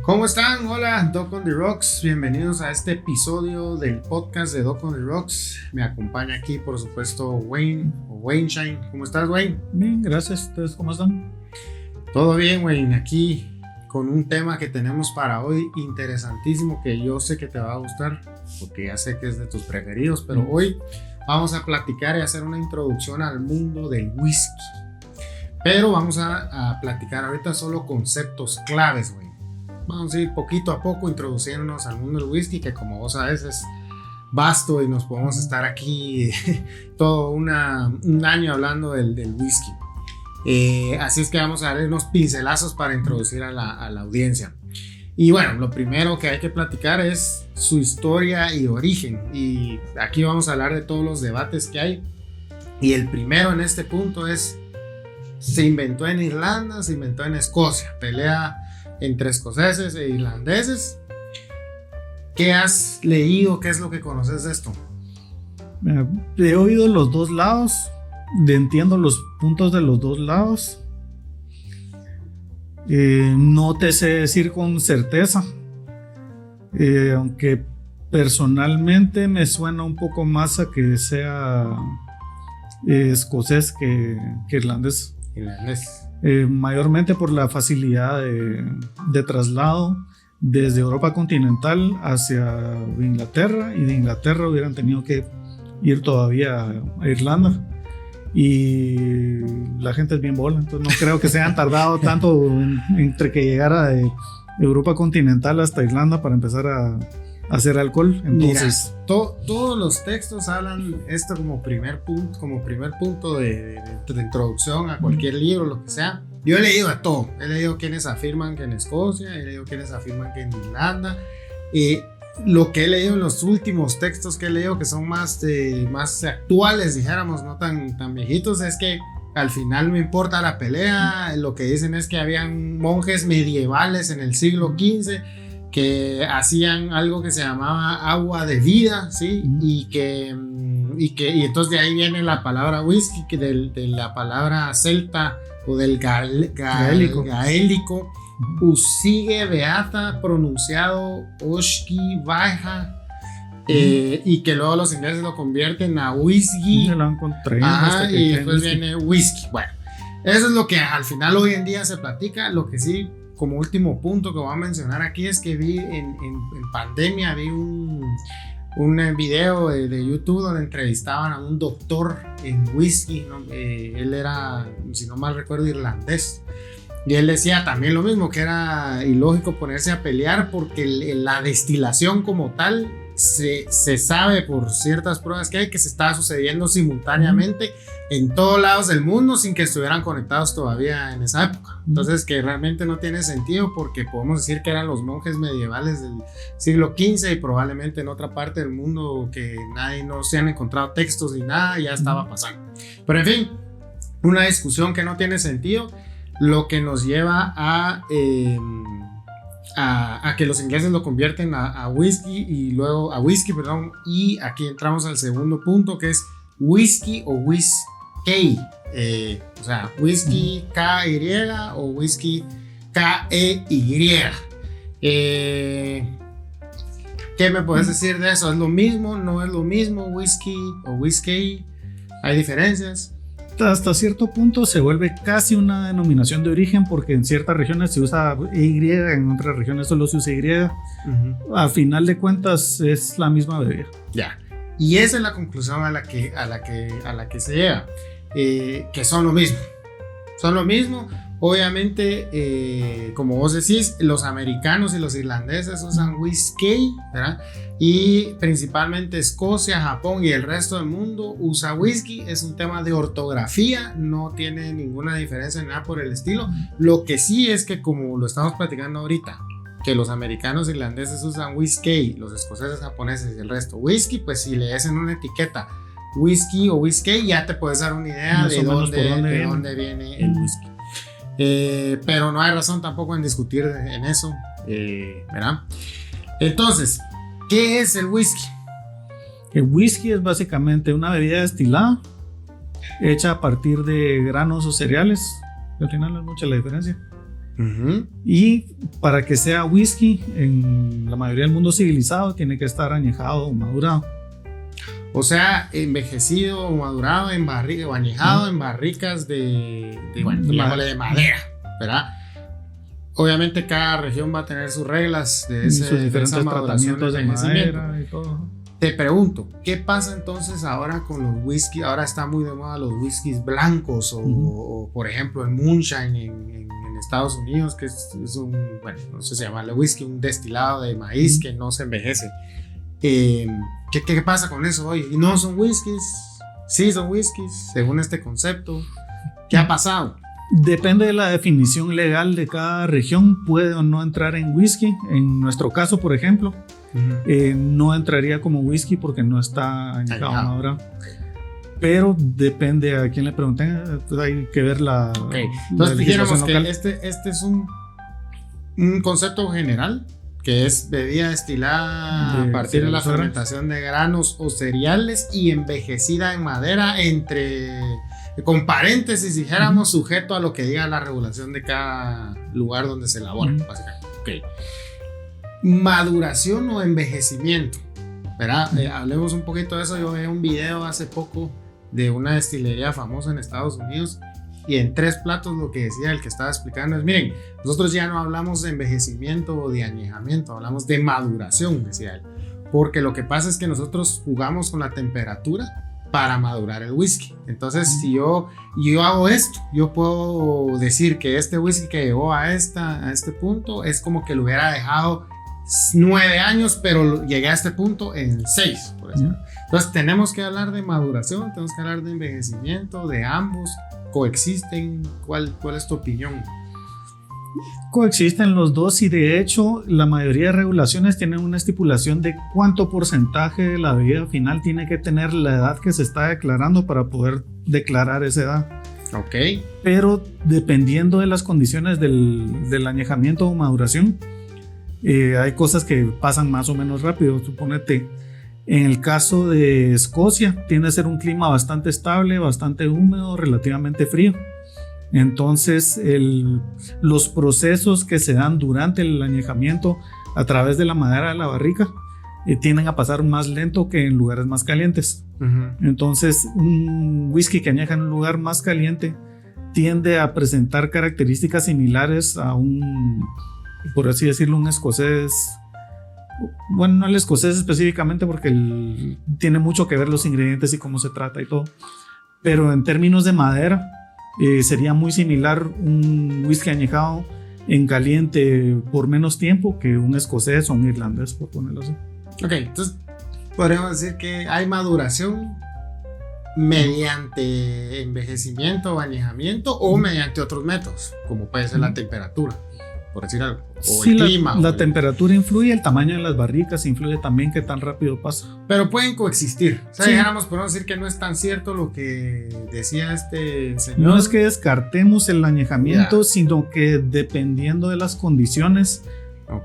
¿Cómo están? Hola, Doc on the Rocks. Bienvenidos a este episodio del podcast de Doc on the Rocks. Me acompaña aquí, por supuesto, Wayne o Wayne Shine. ¿Cómo estás, Wayne? Bien, gracias. ¿Ustedes cómo están? Todo bien, Wayne. Aquí con un tema que tenemos para hoy interesantísimo que yo sé que te va a gustar porque ya sé que es de tus preferidos, pero hoy vamos a platicar y hacer una introducción al mundo del whisky. Pero vamos a platicar ahorita solo conceptos claves, Wayne. Vamos a ir poquito a poco introduciéndonos al mundo del whisky, que como vos sabes es vasto y nos podemos estar aquí todo un año hablando del whisky. Así es que vamos a dar unos pincelazos para introducir a la audiencia. Y bueno, lo primero que hay que platicar es su historia y origen. Y aquí vamos a hablar de todos los debates que hay. Y el primero en este punto es: ¿se inventó en Irlanda? ¿Se inventó en Escocia? Pelea entre escoceses e irlandeses. ¿Qué has leído? ¿Qué es lo que conoces de esto? He oído los dos lados, entiendo los puntos de los dos lados. No te sé decir con certeza, aunque personalmente me suena un poco más a que sea escocés que irlandés. Mayormente por la facilidad de traslado desde Europa continental hacia Inglaterra, y de Inglaterra hubieran tenido que ir todavía a Irlanda, y la gente es bien bola, entonces no creo que se hayan tardado tanto entre que llegara de Europa continental hasta Irlanda para empezar a hacer alcohol. Entonces, mira, todos los textos hablan esto como primer punto de introducción a cualquier libro, lo que sea. Yo he leído de todo. He leído quienes afirman que en Escocia, he leído quienes afirman que en Irlanda. Lo que he leído en los últimos textos que he leído, que son más actuales, dijéramos, no tan viejitos, es que al final no importa la pelea. Lo que dicen es que habían monjes medievales en el siglo XV que hacían algo que se llamaba agua de vida, ¿sí? Y entonces de ahí viene la palabra whisky, que de la palabra celta o del gaélico, usigue beata, pronunciado oshki baja, y que luego los ingleses lo convierten a whisky. Y después viene whisky. Bueno, eso es lo que al final hoy en día se platica. Lo que sí, como último punto que voy a mencionar aquí, es que vi en pandemia, vi un video de YouTube donde entrevistaban a un doctor en whisky, ¿no? Él era, si no mal recuerdo, irlandés, y él decía también lo mismo, que era ilógico ponerse a pelear porque la destilación como tal se sabe por ciertas pruebas que hay que se estaba sucediendo simultáneamente en todos lados del mundo sin que estuvieran conectados todavía en esa época. Entonces, que realmente no tiene sentido, porque podemos decir que eran los monjes medievales del siglo XV y probablemente en otra parte del mundo que no se han encontrado textos ni nada, ya estaba pasando. Pero en fin, una discusión que no tiene sentido, lo que nos lleva a que los ingleses lo convierten a whisky, y luego a whisky, perdón, y aquí entramos al segundo punto, que es whisky o whisky, o sea, whisky KY o whisky KEY. ¿Qué me puedes decir de eso? ¿Es lo mismo? ¿No es lo mismo? ¿Whisky o whisky? ¿Hay diferencias? Hasta cierto punto se vuelve casi una denominación de origen, porque en ciertas regiones se usa Y, en otras regiones solo se usa Y. A final de cuentas es la misma bebida. Ya. Y esa es la conclusión a la que se llega, que son lo mismo. Son lo mismo. Obviamente, como vos decís, los americanos y los irlandeses usan whisky, ¿verdad? Y principalmente Escocia, Japón y el resto del mundo usa whisky. Es un tema de ortografía, no tiene ninguna diferencia ni nada por el estilo. Lo que sí es que, como lo estamos platicando ahorita, que los americanos e irlandeses usan whisky, los escoceses, japoneses y el resto whisky, pues si lees en una etiqueta whisky o whisky, ya te puedes dar una idea de dónde viene el whisky. Pero no hay razón tampoco en discutir en eso, ¿verdad? Entonces, ¿qué es el whisky? El whisky es básicamente una bebida destilada hecha a partir de granos o cereales. Al final no es mucha la diferencia. Y para que sea whisky, en la mayoría del mundo civilizado, tiene que estar añejado o madurado. O sea, envejecido o madurado en barrica, o añejado en barricas de madera, ¿verdad? Obviamente cada región va a tener sus reglas de sus diferentes tratamientos de madera y todo. Te pregunto, ¿qué pasa entonces ahora con los whisky? Ahora está muy de moda los whiskies blancos o por ejemplo el moonshine en Estados Unidos, que es un, bueno, no sé si se llama el whisky, un destilado de maíz que no se envejece. ¿Qué pasa con eso hoy? ¿No son whiskies? Sí son whiskies, según este concepto. ¿Qué ha pasado? Depende de la definición legal de cada región, puede o no entrar en whisky. En nuestro caso, por ejemplo, no entraría como whisky porque no está añejado madurado. Pero depende a quién le pregunten, hay que ver la. Okay. Entonces dijéramos que este es un concepto general, que es bebida destilada a partir de la fermentación de granos o cereales y envejecida en madera con paréntesis, dijéramos, sujeto a lo que diga la regulación de cada lugar donde se elabora, básicamente. Okay. Maduración o envejecimiento, ¿verdad? Hablemos un poquito de eso. Yo vi un video hace poco de una destilería famosa en Estados Unidos y en 3 platos lo que decía el que estaba explicando es, miren, nosotros ya no hablamos de envejecimiento o de añejamiento, hablamos de maduración, decía él, porque lo que pasa es que nosotros jugamos con la temperatura para madurar el whisky. Entonces si yo hago esto, yo puedo decir que este whisky que llegó a este punto es como que lo hubiera dejado 9 años, pero llegué a este punto en 6, por ejemplo. Entonces tenemos que hablar de maduración, tenemos que hablar de envejecimiento, de ambos coexisten. ¿Cuál es tu opinión? Coexisten los dos y de hecho la mayoría de regulaciones tienen una estipulación de cuánto porcentaje de la bebida final tiene que tener la edad que se está declarando para poder declarar esa edad. Ok. Pero dependiendo de las condiciones del añejamiento o maduración, hay cosas que pasan más o menos rápido. Supónete, en el caso de Escocia, tiende a ser un clima bastante estable, bastante húmedo, relativamente frío. Entonces, los procesos que se dan durante el añejamiento a través de la madera de la barrica tienden a pasar más lento que en lugares más calientes. Entonces, un whisky que añeja en un lugar más caliente tiende a presentar características similares a un, por así decirlo, un escocés. Bueno, no el escocés específicamente porque tiene mucho que ver los ingredientes y cómo se trata y todo, pero en términos de madera sería muy similar un whisky añejado en caliente por menos tiempo que un escocés o un irlandés, por ponerlo así. Ok, entonces podríamos decir que hay maduración mediante envejecimiento o añejamiento o mediante otros métodos, como puede ser la temperatura, por decir algo, o sí, el clima. La temperatura influye, el tamaño de las barricas influye también qué tan rápido pasa. Pero pueden coexistir. O sea, sí, podemos decir que no es tan cierto lo que decía este señor. No es que descartemos el añejamiento, sino que dependiendo de las condiciones,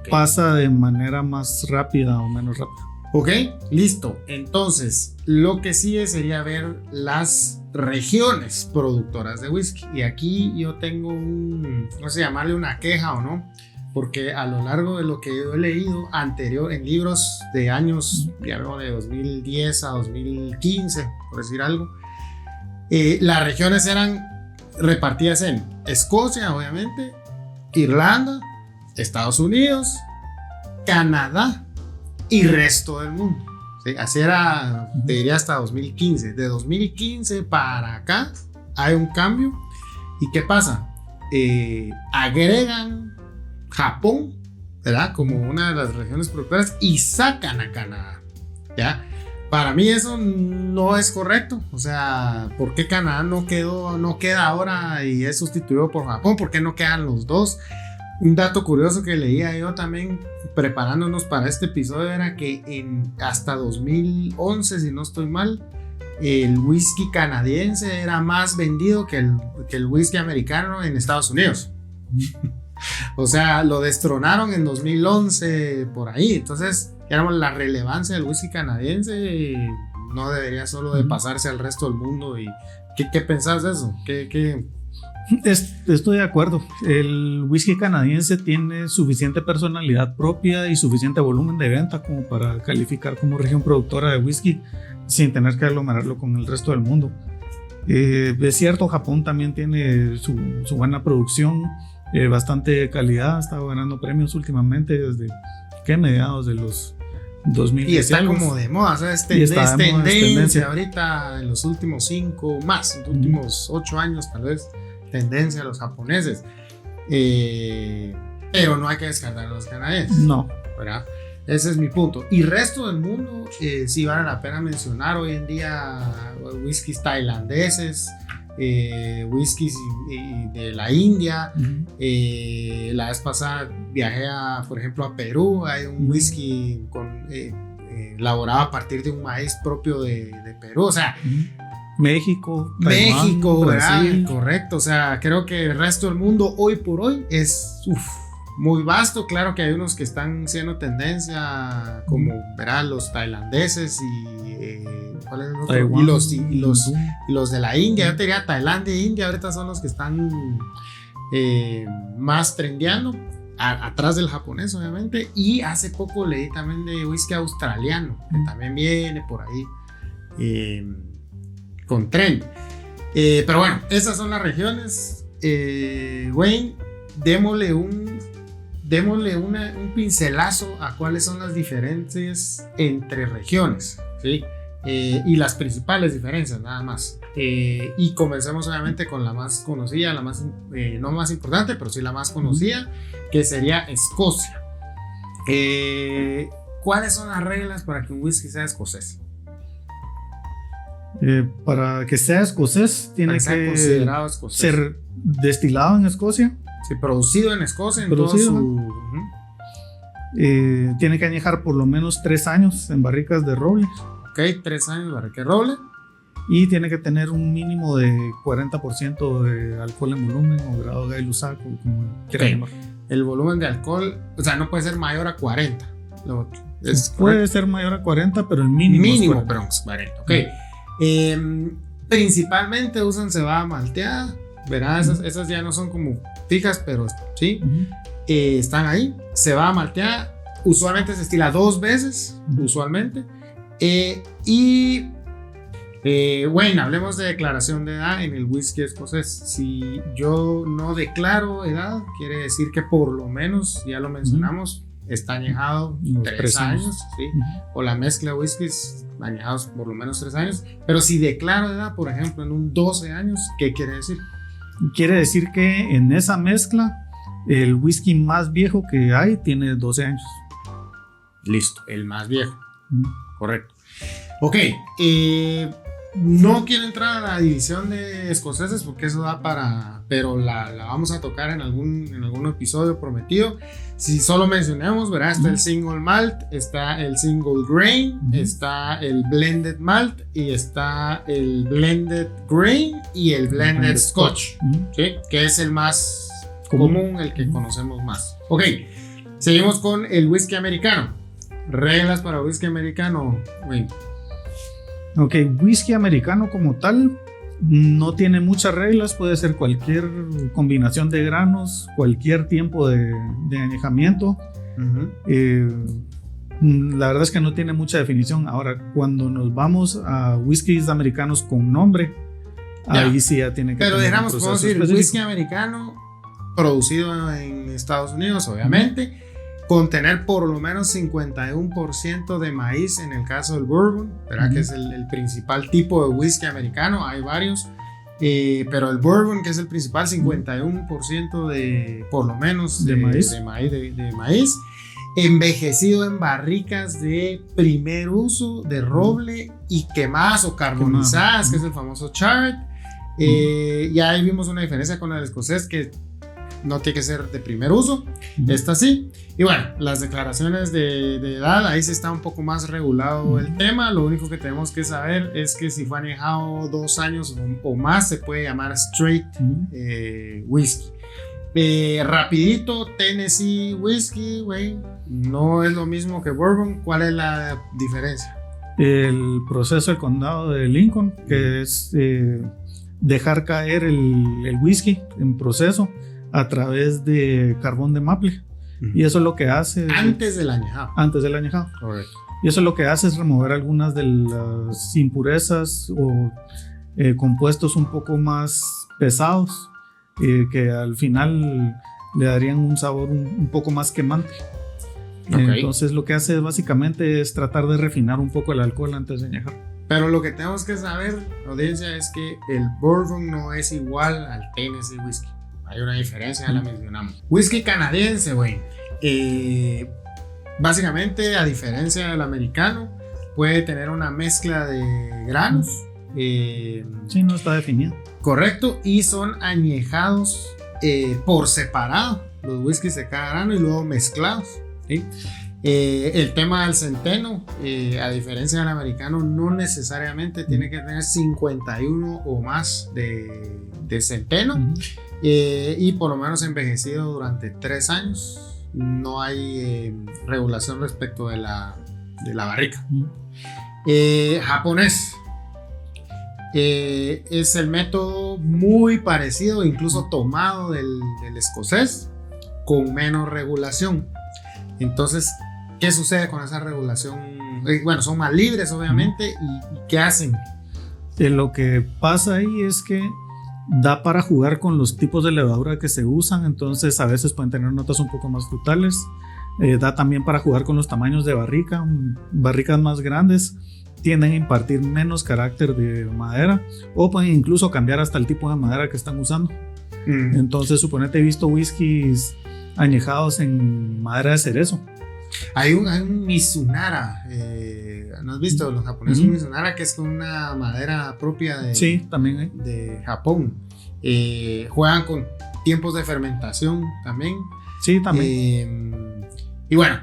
pasa de manera más rápida o menos rápida. Ok, listo. Entonces, lo que sigue sería ver las regiones productoras de whisky. Y aquí yo tengo no sé llamarle una queja o no, porque a lo largo de lo que yo he leído anterior en libros de años, ya veo de 2010 a 2015, por decir algo, las regiones eran repartidas en Escocia, obviamente, Irlanda, Estados Unidos, Canadá y resto del mundo. ¿Sí? Así era, te diría, hasta 2015. De 2015 para acá hay un cambio. ¿Y qué pasa? Agregan Japón, ¿verdad? Como una de las regiones productoras y sacan a Canadá, ¿ya? Para mí eso no es correcto. O sea, ¿por qué Canadá no queda ahora y es sustituido por Japón? ¿Por qué no quedan los dos? Un dato curioso que leía yo también preparándonos para este episodio era que hasta 2011, si no estoy mal, el whisky canadiense era más vendido que el whisky americano en Estados Unidos. O sea, lo destronaron en 2011 por ahí. Entonces, digamos, la relevancia del whisky canadiense no debería solo de pasarse al resto del mundo. ¿Y qué pensás de eso? Estoy de acuerdo. El whisky canadiense tiene suficiente personalidad propia y suficiente volumen de venta como para calificar como región productora de whisky sin tener que aglomerarlo con el resto del mundo. Es cierto, Japón también tiene su buena producción, bastante calidad, ha estado ganando premios últimamente desde mediados de los 2000. Y está como de moda, o sea, es tendencia ahorita en los últimos 8 años tal vez, tendencia a los japoneses. Pero no hay que descartar a los canadienses. No. ¿Verdad? Ese es mi punto. Y resto del mundo, sí vale la pena mencionar hoy en día whiskies tailandeses, whiskies de la India. La vez pasada viajé por ejemplo a Perú. Hay un whisky elaborado a partir de un maíz propio de Perú. O sea, México, Taiwán, Brasil. Correcto. O sea, creo que el resto del mundo hoy por hoy es muy vasto. Claro que hay unos que están siendo tendencia, como verán los tailandeses y ¿cuál es el otro? Taiwán, y los de la India. Yo te diría Tailandia e India ahorita son los que están más trendeando, atrás del japonés obviamente. Y hace poco leí también de whisky australiano, que también viene por ahí con trend. Pero bueno, esas son las regiones. Wayne, démosle un pincelazo a cuáles son las diferencias entre regiones, ¿sí? Y las principales diferencias, nada más. Y comencemos obviamente con la más conocida, no más importante, pero sí la más conocida, que sería Escocia. ¿Cuáles son las reglas para que un whisky sea escocés? Para que sea escocés, tiene que ser destilado en Escocia. Sí, producido en Escocia. Tiene que añejar por lo menos 3 años en barricas de roble. Ok, 3 años en barrica de roble. Y tiene que tener un mínimo de 40% de alcohol en volumen o grado de Gay-Lussac, como quieran llamar. El volumen de alcohol, o sea, no puede ser mayor a 40. Puede ser mayor a 40, pero el mínimo es 40. Ok. Principalmente usan cebada malteada. Verás, esas ya no son como fijas, pero sí, están ahí. Cebada malteada, usualmente se destila 2 veces, usualmente. Bueno, hablemos de declaración de edad en el whisky escocés. Si yo no declaro edad, quiere decir que por lo menos, ya lo mencionamos, está añejado 3 años, ¿sí? O la mezcla de whiskies añejados por lo menos 3 años. Pero si declaro edad, por ejemplo, en un 12 años, ¿qué quiere decir? Quiere decir que en esa mezcla el whisky más viejo que hay tiene 12 años. Listo, el más viejo. Correcto. Ok, no quiero entrar a la división de escoceses porque eso da para... Pero la vamos a tocar en algún episodio prometido. Si solo mencionamos, verás, está el single malt, está el single grain, está el blended malt y está el blended grain y el blended scotch, ¿sí? Que es el más común, el que conocemos más. Ok, seguimos con el whisky americano. Reglas para whisky americano, güey. Ok, whisky americano como tal no tiene muchas reglas, puede ser cualquier combinación de granos, cualquier tiempo de añejamiento. La verdad es que no tiene mucha definición. Ahora, cuando nos vamos a whiskies americanos con nombre, ahí sí ya tiene que tener un proceso específico. Whisky americano producido en Estados Unidos, obviamente. Contener por lo menos 51% de maíz en el caso del bourbon, ¿verdad? Que es el principal tipo de whisky americano. Hay varios, pero el bourbon, que es el principal, 51% de por lo menos de maíz, envejecido en barricas de primer uso de roble y quemadas o carbonizadas, que es el famoso charred. Ya ahí vimos una diferencia con el escocés, que no tiene que ser de primer uso. Esta sí. Y bueno, las declaraciones de edad, ahí sí está un poco más regulado el tema. Lo único que tenemos que saber es que si fue añejado 2 años o más, se puede llamar straight whisky. Rapidito, Tennessee whisky, güey, no es lo mismo que bourbon. ¿Cuál es la diferencia? El proceso del condado de Lincoln, que es dejar caer el whisky en proceso a través de carbón de maple. Y eso es lo que hace... Antes del añejado. Antes del añejado. Correcto. Y eso lo que hace es remover algunas de las impurezas o compuestos un poco más pesados que al final le darían un sabor un poco más quemante. Okay. Entonces lo que hace básicamente es tratar de refinar un poco el alcohol antes de añejar. Pero lo que tenemos que saber, audiencia, es que el bourbon no es igual al Tennessee whiskey. Hay una diferencia, ya la mencionamos. Whisky canadiense, güey. Básicamente, a diferencia del americano, puede tener una mezcla de granos. Sí, no está definido. Correcto, y son añejados por separado, los whiskies de cada grano y luego mezclados. ¿Sí? El tema del centeno, a diferencia del americano, no necesariamente tiene que tener 51 o más de centeno. Y por lo menos envejecido durante 3 años. No hay regulación respecto de la barrica. Japonés. Es el método muy parecido, incluso tomado del escocés, con menos regulación. Entonces, ¿qué sucede con esa regulación? Bueno, son más libres obviamente. ¿Y qué hacen? Lo que pasa ahí es que da para jugar con los tipos de levadura que se usan, entonces a veces pueden tener notas un poco más frutales. Da también para jugar con los tamaños de barrica. Barricas más grandes tienden a impartir menos carácter de madera, o pueden incluso cambiar hasta el tipo de madera que están usando. Entonces, suponete, he visto whiskies añejados en madera de cerezo. Hay un Mizunara, ¿no has visto? Los japoneses, un Mizunara, que es con una madera propia de, sí, también de Japón. Juegan con tiempos de fermentación también. Sí, también. Y bueno,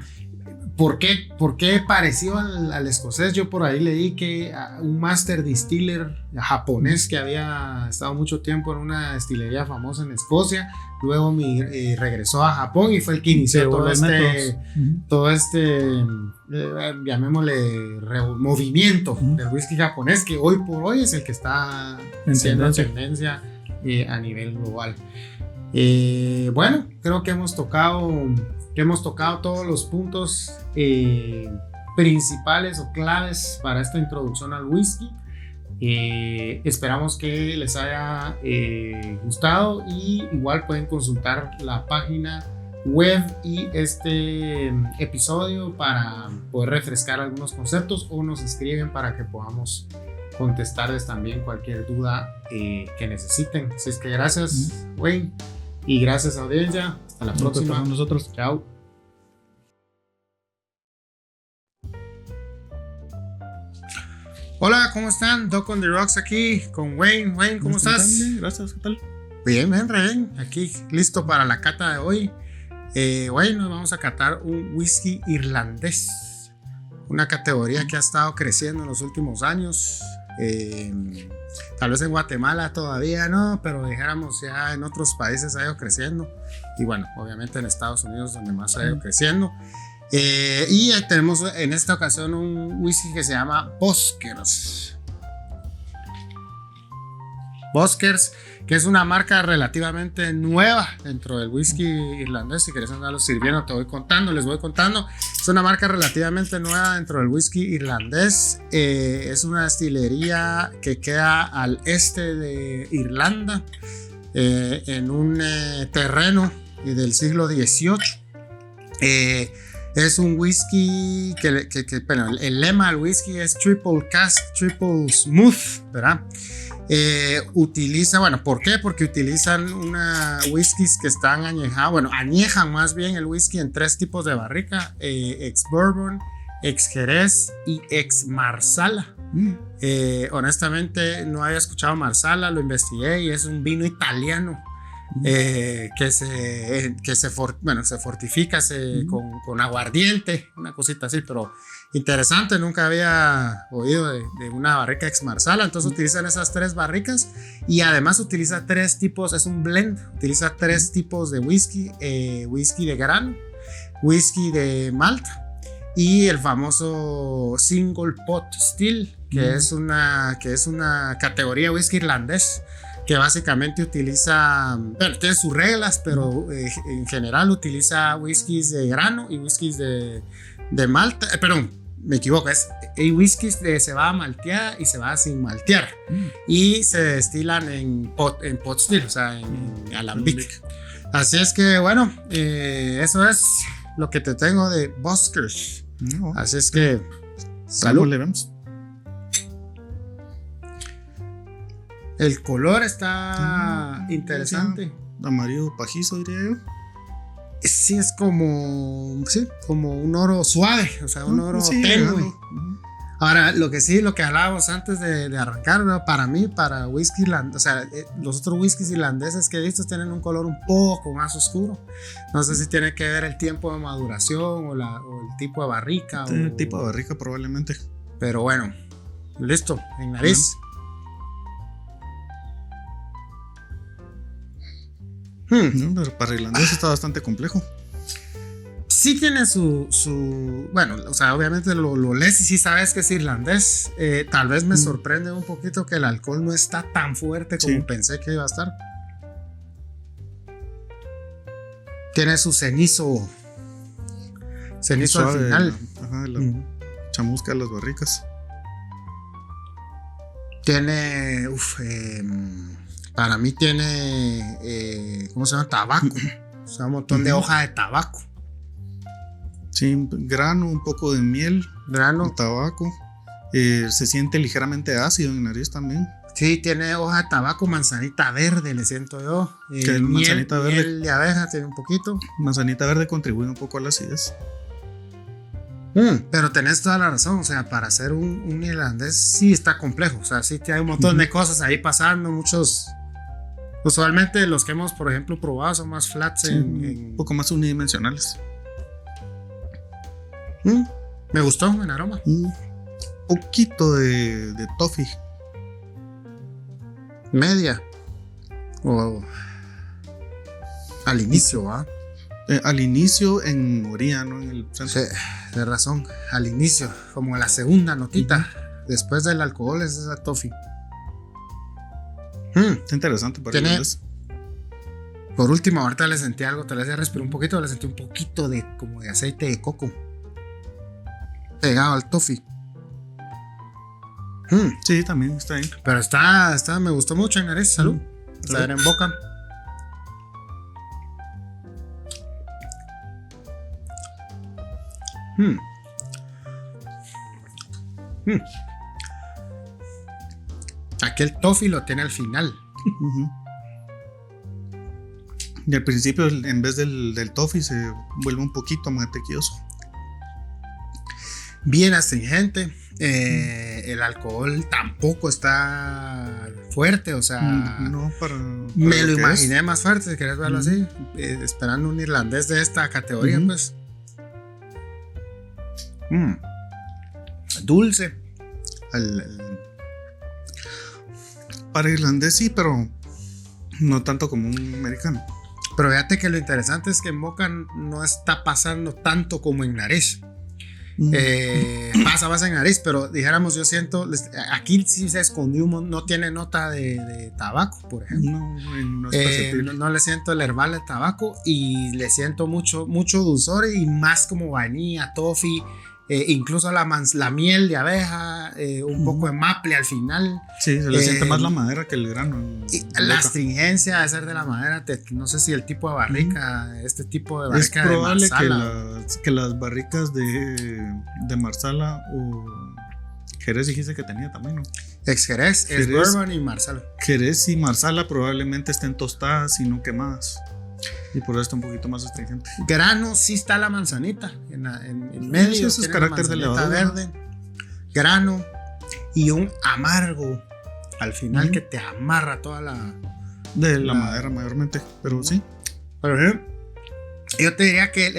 ¿por qué parecido al escocés? Yo por ahí leí que un master distiller japonés que había estado mucho tiempo en una destilería famosa en Escocia, luego regresó a Japón y fue el que inició todo este llamémosle movimiento del whisky japonés, que hoy por hoy es el que está siendo tendencia a nivel global. Bueno, creo que hemos tocado todos los puntos principales o claves para esta introducción al whisky. Esperamos que les haya gustado, y igual pueden consultar la página web y este episodio para poder refrescar algunos conceptos, o nos escriben para que podamos contestarles también cualquier duda que necesiten. Así es que gracias, Wayne, y gracias, audiencia. Hasta la próxima. Nosotros. Chao. Hola, ¿cómo están? Doc on the Rocks aquí con Wayne. Wayne, ¿cómo estás? Bien, gracias, ¿qué tal? Bien, re bien. Aquí listo para la cata de hoy. Hoy nos vamos a catar un whisky irlandés. Una categoría que ha estado creciendo en los últimos años. Tal vez en Guatemala todavía no, pero dijéramos ya en otros países ha ido creciendo. Y bueno, obviamente en Estados Unidos donde más ha ido creciendo. Y tenemos en esta ocasión un whisky que se llama Boskers. Boskers, que es una marca relativamente nueva dentro del whisky irlandés. Si quieres andarlo sirviendo, les voy contando. Es una marca relativamente nueva dentro del whisky irlandés. Es una destilería que queda al este de Irlanda, en un terreno del siglo XVIII. Es un whisky bueno, el lema del whisky es Triple Cask, Triple Smooth, ¿verdad? Utiliza, ¿por qué? Porque utilizan whiskies que están añejan más bien el whisky en 3 tipos de barrica: ex bourbon, ex jerez y ex marsala. Honestamente no había escuchado marsala, lo investigué y es un vino italiano. Que se fortifica con aguardiente, una cosita así, pero interesante. Nunca había oído de una barrica ex marsala. Entonces utilizan esas 3 barricas, y además utiliza 3 tipos, es un blend, utiliza 3 tipos de whisky: whisky de grano, whisky de malta y el famoso single pot still, que es una categoría de whisky irlandés que básicamente utiliza, bueno, tiene sus reglas, pero en general utiliza whiskies de grano y whiskies de malta, perdón, me equivoco, hay whiskies de cebada malteada y cebada sin maltear, y se destilan en pot still, o sea, en alambic. Así es que bueno, eso es lo que te tengo de Buskers. Así es que salud. Le vemos. El color está interesante. Amarillo pajizo, diría yo. Sí, es como un oro suave, o sea, un oro tenue. Ahora, lo que hablábamos antes de arrancar, ¿no? Para mí, para whisky irlandés, o sea, los otros whiskies irlandeses que he visto tienen un color un poco más oscuro. No sé si tiene que ver el tiempo de maduración o el tipo de barrica. El tipo de barrica probablemente. Pero bueno, listo, en nariz. Pero para irlandés está bastante complejo. Sí tiene bueno, o sea, obviamente lo lees y sí sabes que es irlandés. Tal vez me sorprende un poquito que el alcohol no está tan fuerte como pensé que iba a estar. Tiene su cenizo al final. La chamusca de las barricas. Tiene, para mí tiene, ¿cómo se llama? Tabaco. O sea, un montón de hoja de tabaco. Sí, grano, un poco de miel, grano, tabaco. Se siente ligeramente ácido en nariz también. Sí, tiene hoja de tabaco, manzanita verde, le siento yo. Manzanita verde. Miel de abeja tiene un poquito. Manzanita verde contribuye un poco a la acidez. Pero tenés toda la razón, o sea, para hacer un irlandés sí está complejo. O sea, sí hay un montón de cosas ahí pasando, muchos. Usualmente los que hemos, por ejemplo, probado son más flats, un poco más unidimensionales. Me gustó en aroma. Poquito de toffee. Media. O al inicio, ¿va? Al inicio en orilla, no en el centro. Sí, de razón. Al inicio, como la segunda notita. Después del alcohol es esa toffee. Está interesante para irlandés. Por último, ahorita le sentí algo, tal vez ya respiré un poquito, le sentí un poquito de como de aceite de coco pegado al toffee. Sí, también está ahí. Pero me gustó mucho en nariz. Salud. A ver en boca. Aquí el toffee lo tiene al final. Y al principio, en vez del toffee, se vuelve un poquito mantequilloso. Bien astringente. El alcohol tampoco está fuerte, o sea, no, me lo imaginé más fuerte, si querés verlo así, esperando un irlandés de esta categoría, pues. Dulce. Para irlandés sí, pero no tanto como un americano. Pero fíjate que lo interesante es que en boca no está pasando tanto como en nariz. Pasa en nariz, pero dijéramos, yo siento, aquí sí se escondió, no tiene nota de tabaco, por ejemplo. No le siento el herbal de tabaco y le siento mucho dulzor y más como vainilla, toffee, incluso la miel de abeja, un poco de maple al final. Sí, se le siente más la madera que el grano. La astringencia de ser de la madera, no sé si el tipo de barrica, este tipo de barrica es probable de Marsala, que las barricas de Marsala o Jerez dijiste que tenía también, ¿no? Jerez, es Bourbon y Marsala. Jerez y Marsala probablemente estén tostadas y no quemadas. Y por eso está un poquito más astringente. Grano, sí está la manzanita en medio. Eso es carácter de levadura verde. Grano y un amargo al final que te amarra toda la madera mayormente, pero sí. Pero yo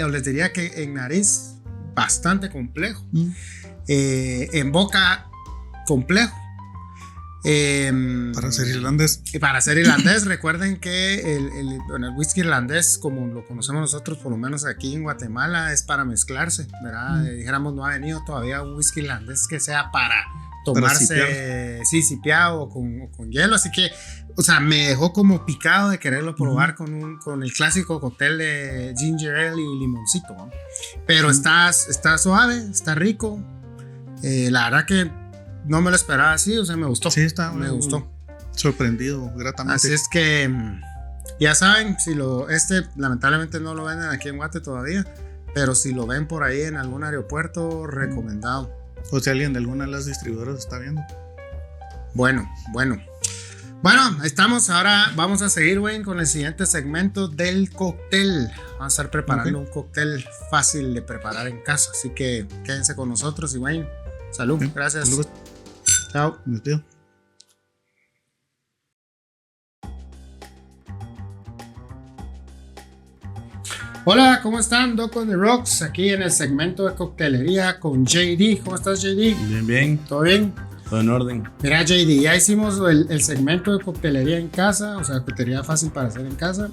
les diría que en nariz bastante complejo. En boca complejo. Para ser irlandés. Recuerden que el whisky irlandés, como lo conocemos nosotros, por lo menos aquí en Guatemala, es para mezclarse, ¿verdad? Dijéramos, no ha venido todavía un whisky irlandés que sea para tomarse, sí, sipiado o con hielo, así que, o sea, me dejó como picado de quererlo probar con el clásico cóctel de ginger ale y limoncito, ¿no? Pero está suave, está rico, la verdad que no me lo esperaba así, o sea, me gustó. Sí, me gustó. Sorprendido, gratamente. Así es que, ya saben, lamentablemente no lo venden aquí en Guate todavía, pero si lo ven por ahí en algún aeropuerto, recomendado. O si alguien de alguna de las distribuidoras está viendo. Bueno, ahí estamos. Ahora vamos a seguir, Wayne, con el siguiente segmento del cóctel. Vamos a estar preparando un cóctel fácil de preparar en casa. Así que quédense con nosotros y Wayne, salud. Gracias. Salud. Chao. Me despido. Hola, ¿cómo están? Doc on the Rocks, aquí en el segmento de coctelería con JD. ¿Cómo estás, JD? Bien. ¿Todo bien? Todo en orden. Mira, JD, ya hicimos el segmento de coctelería en casa, o sea, coctelería fácil para hacer en casa.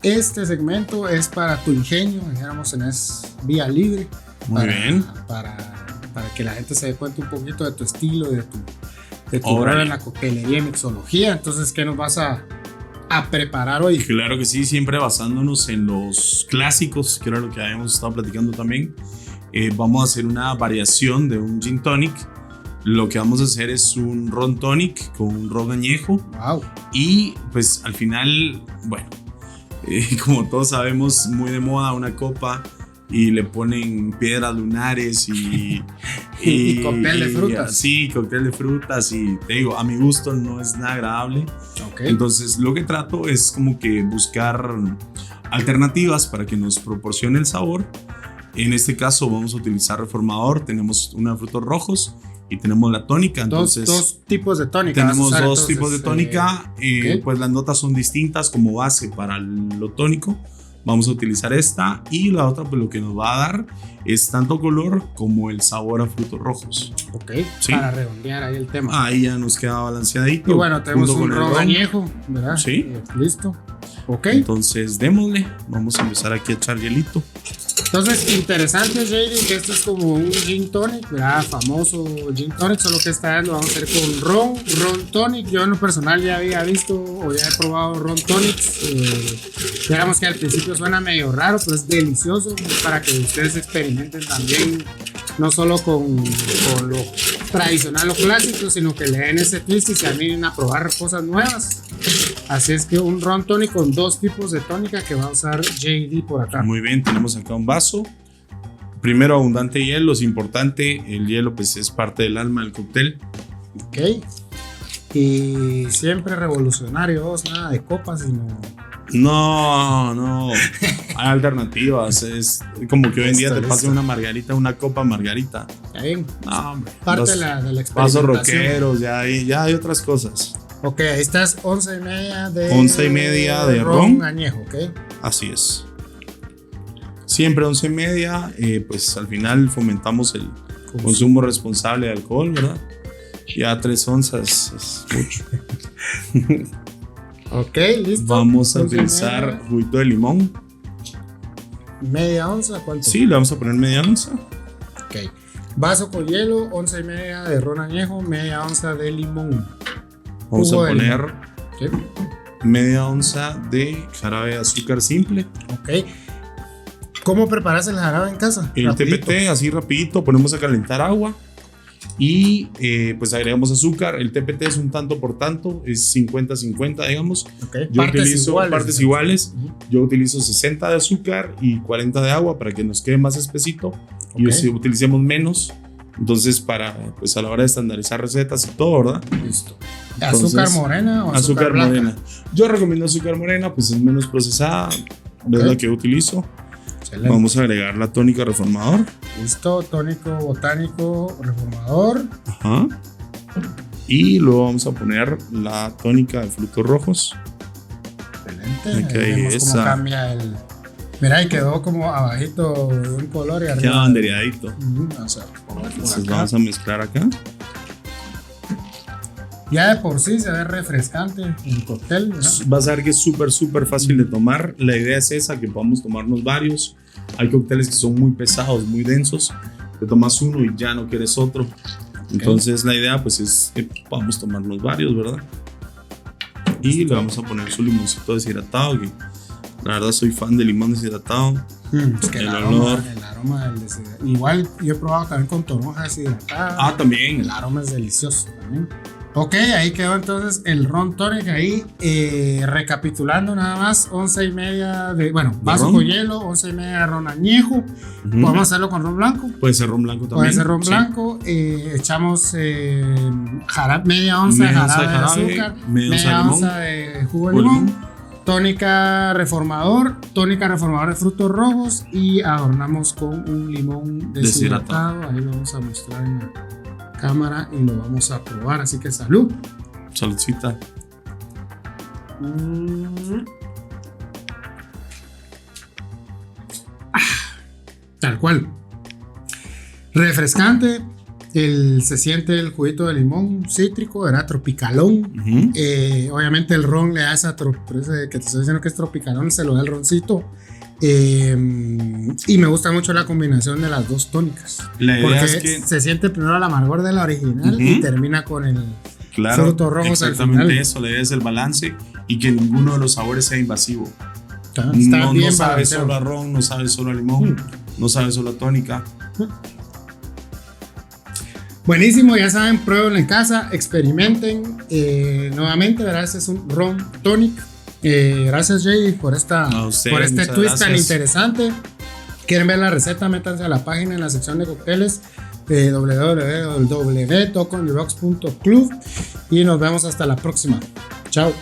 Este segmento es para tu ingenio, dijéramos, es vía libre. Muy bien. Para que la gente se dé cuenta un poquito de tu estilo, de tu rol en la coctelería y mixología. Entonces, ¿qué nos vas a preparar hoy? Claro que sí, siempre basándonos en los clásicos, que era lo que habíamos estado platicando también. Vamos a hacer una variación de un gin tonic. Lo que vamos a hacer es un ron tonic con un ron añejo. Wow. Y pues al final, bueno, como todos sabemos, muy de moda una copa y le ponen piedras lunares y cóctel de frutas. Sí, cóctel de frutas, y te digo, a mi gusto no es nada agradable. Okay. Entonces lo que trato es como que buscar alternativas para que nos proporcione el sabor. En este caso vamos a utilizar reformador, tenemos una de frutos rojos y tenemos la tónica. Entonces, dos tipos de tónica. Tenemos dos tipos de tónica, okay. Pues las notas son distintas como base para lo tónico. Vamos a utilizar esta, y la otra pues lo que nos va a dar es tanto color como el sabor a frutos rojos. Ok, sí. Para redondear ahí el tema. Ahí ya nos queda balanceadito. Y bueno, tenemos un ron añejo, ¿verdad? Sí. Listo. Ok. Entonces démosle, vamos a empezar aquí a echar hielito. Entonces, interesante, JD, que esto es como un gin tonic, ¿verdad? Famoso gin tonic, solo que esta vez lo vamos a hacer con ron tonic. Yo en lo personal ya había visto o ya he probado ron tonics. Digamos que al principio suena medio raro, pero es delicioso para que ustedes experimenten también, no solo con lo tradicional o clásico, sino que le den ese twist y se animen a probar cosas nuevas. Así es que un ron tonic con dos tipos de tónica que va a usar JD por acá. Muy bien, tenemos acá un vaso. Primero, abundante hielo, es importante. El hielo pues es parte del alma del cóctel. Ok. Y siempre revolucionario, nada de copas, sino... No, hay alternativas. Es como que hoy en día te pasen una margarita, una copa margarita. Está bien. No, hombre. Parte de la experimentación. Vasos rockeros, ya hay otras cosas. Ok, ahí estás, 11:30 de ron añejo, ok. Así es. Siempre 11:30, pues al final fomentamos el consumo responsable de alcohol, ¿verdad? Ya 3 onzas es mucho. Ok, listo. Vamos a utilizar juguito de limón. ¿Media onza? ¿Cuánto? Sí, le vamos a poner media onza. Ok. Vaso con hielo, 11:30 de ron añejo, media onza de limón. Vamos a poner ¿sí? media onza de jarabe de azúcar simple. Ok. ¿Cómo preparas el jarabe en casa? El rapidito. TPT, así rapidito, ponemos a calentar agua y pues agregamos azúcar. El TPT es un tanto por tanto, es 50-50, digamos. Okay. Yo utilizo partes iguales. Yo utilizo 60 de azúcar y 40 de agua para que nos quede más espesito. Okay. Y si utilicemos menos, entonces para pues a la hora de estandarizar recetas y todo, ¿verdad? Listo. Entonces, ¿azúcar morena o azúcar blanca? Morena. Yo recomiendo azúcar morena, pues es menos procesada, okay. Es la que yo utilizo. Excelente. Vamos a agregar la tónica reformador. Listo, tónico botánico reformador. Ajá. Y luego vamos a poner la tónica de frutos rojos. Excelente. Ahí vemos cómo cambia el... Mira, y quedó como abajito de un color y arriba. Queda bandereadito. Entonces vamos a mezclar acá. Ya de por sí se ve refrescante el cóctel, ¿no? Vas a ver que es súper fácil de tomar. La idea es esa, que podamos tomarnos varios. Hay cócteles que son muy pesados, muy densos. Te tomas uno y ya no quieres otro. Entonces la idea pues es que podamos tomarnos varios, ¿verdad? Y le vamos a poner su limoncito deshidratado, que la verdad soy fan de limón deshidratado. Es que el aroma del deshidratado. Igual yo he probado también con toronja deshidratada. También. El aroma es delicioso también. Ok, ahí quedó entonces el ron tonic ahí. Recapitulando nada más, 11:30 de, vaso con hielo, 11:30 de ron añejo. Podemos hacerlo con ron blanco. Puede ser ron blanco también. Puede ser ron blanco. Echamos media onza de jarabe de azúcar, media onza de jugo de limón, tónica reformador de frutos rojos y adornamos con un limón deshidratado. Ahí lo vamos a mostrar en la cámara y lo vamos a probar, así que salud. Saludcita. Tal cual. Refrescante. Se siente el juguito de limón cítrico, era tropicalón. Obviamente el ron le da esa que te estoy diciendo que es tropicalón, se lo da el roncito. Y me gusta mucho la combinación de las dos tónicas. Porque es que se siente primero el amargor de la original y termina con el fruto rojo. Exactamente eso, la idea es el balance y que ninguno de los sabores sea invasivo. No sabe solo a ron, no sabe solo a limón, no sabe solo a tónica. Buenísimo, ya saben, pruébenlo en casa, experimenten. Nuevamente, ¿verdad? Este es un ron tonic. Gracias, Jay, por este twist tan interesante. Quieren ver la receta, métanse a la página en la sección de cócteles www.toconyrocks.club y nos vemos hasta la próxima. Chao.